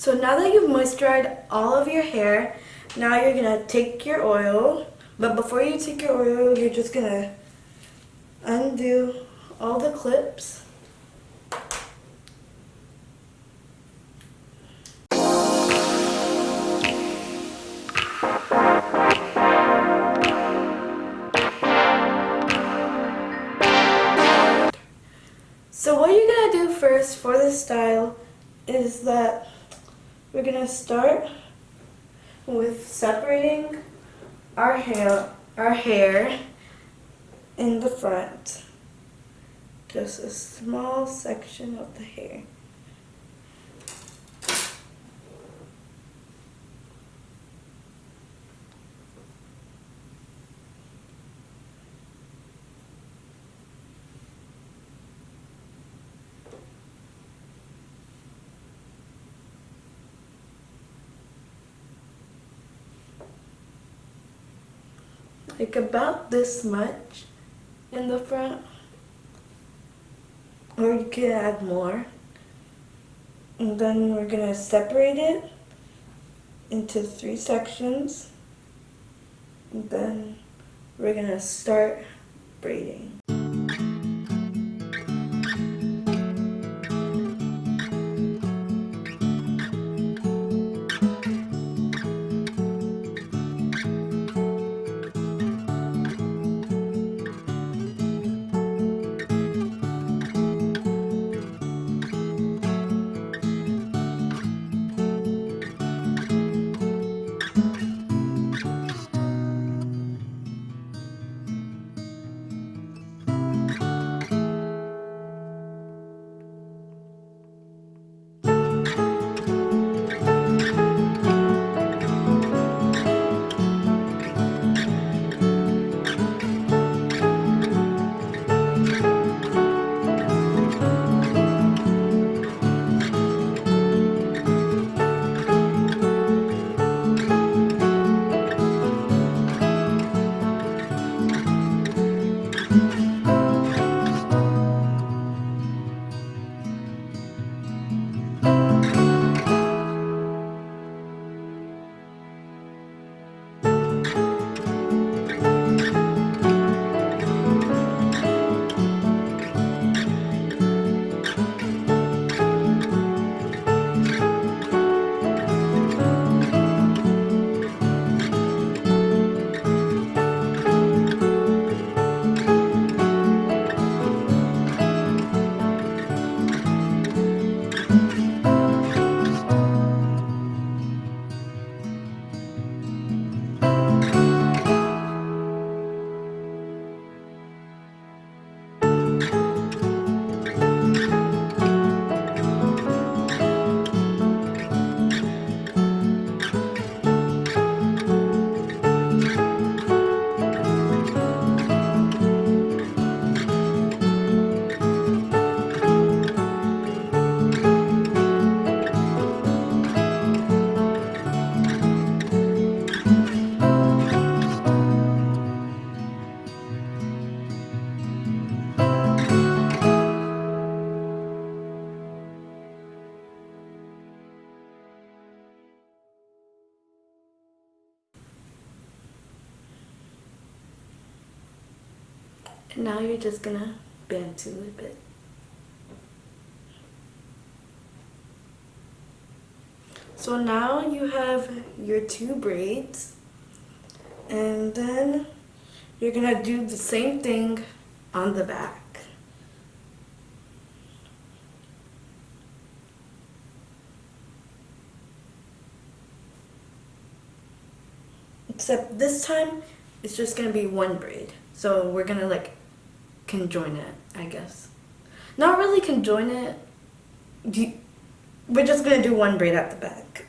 So now that you've moisturized all of your hair, now you're gonna take your oil. But before you take your oil, you're just gonna undo all the clips. So what you're gonna do first for this style is that we're gonna start with separating our hair in the front. Just a small section of the hair. Like about this much in the front, or you can add more. And then we're gonna separate it into 3 sections. And then we're gonna start braiding. And now you're just gonna bend to a bit. So now you have your 2 braids, and then you're gonna do the same thing on the back. Except this time, it's just gonna be 1 braid. So we're gonna like conjoin it, I guess. Not really conjoin it. We're just gonna do 1 braid at the back.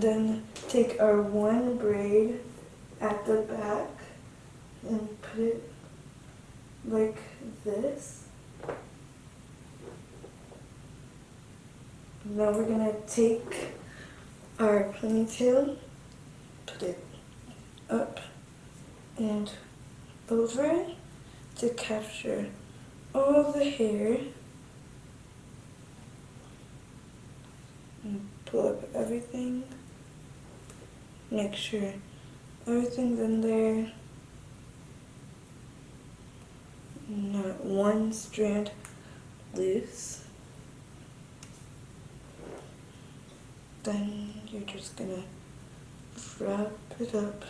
then take our one braid at the back and put it like this. Now we're gonna take our ponytail, put it up and over it to capture all the hair. And pull up everything. Make sure everything's in there. Not one strand loose. Then you're just gonna wrap it up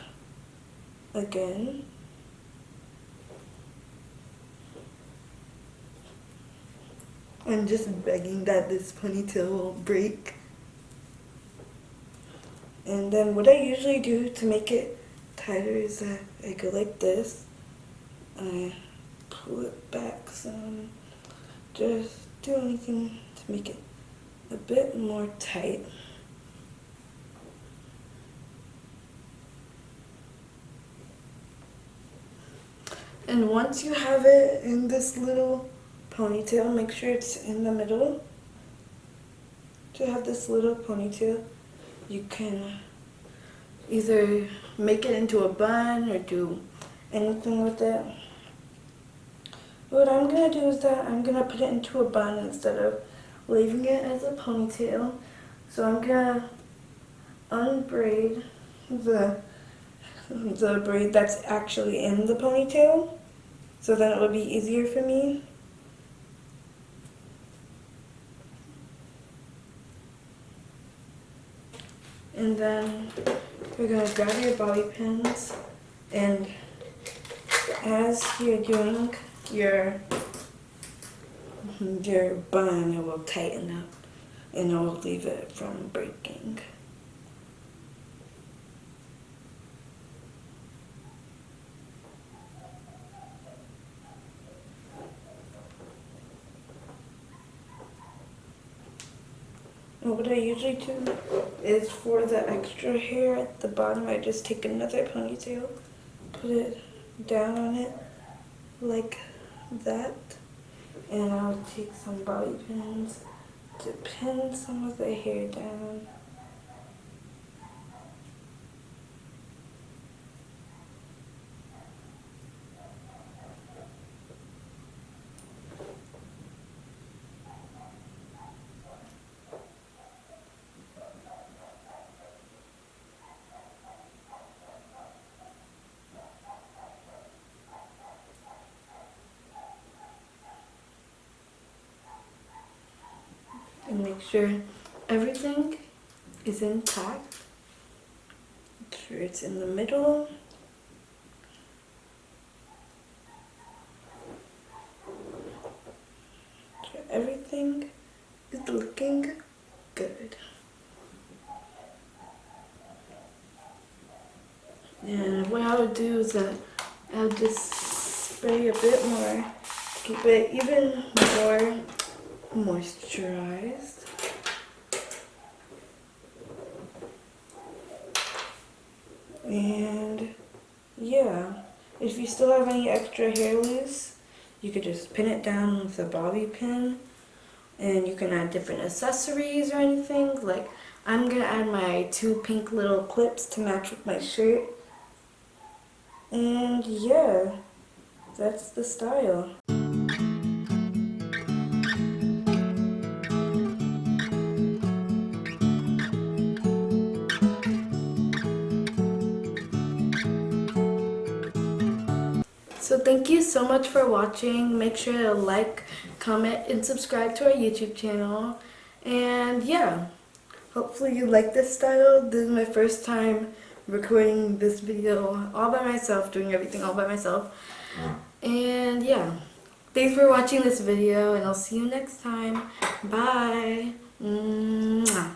again. I'm just begging that this ponytail won't break. And then what I usually do to make it tighter is that I go like this. I pull it back some. Just do anything to make it a bit more tight. And once you have it in this little ponytail, make sure it's in the middle. To have this little ponytail, you can either make it into a bun or do anything with it. What I'm gonna do is that I'm gonna put it into a bun instead of leaving it as a ponytail. So I'm gonna unbraid the braid that's actually in the ponytail, so then it would be easier for me. And then you're gonna grab your bobby pins, and as you're doing your bun, it will tighten up and it will leave it from breaking. And what I usually do is for the extra hair at the bottom, I just take another ponytail, put it down on it like that, and I'll take some bobby pins to pin some of the hair down. And make sure everything is intact. Make sure it's in the middle. Make sure everything is looking good. And what I would do is that I would just spray a bit more to keep it even more moisturized. And yeah, if you still have any extra hair loose, you could just pin it down with a bobby pin, and you can add different accessories or anything. Like I'm gonna add my 2 pink little clips to match with my shirt. And yeah, that's the style. So thank you so much for watching. Make sure to like, comment, and subscribe to our YouTube channel. And yeah, hopefully you like this style. This is my first time recording this video all by myself, doing everything all by myself. And yeah, thanks for watching this video, and I'll see you next time. Bye. Mwah.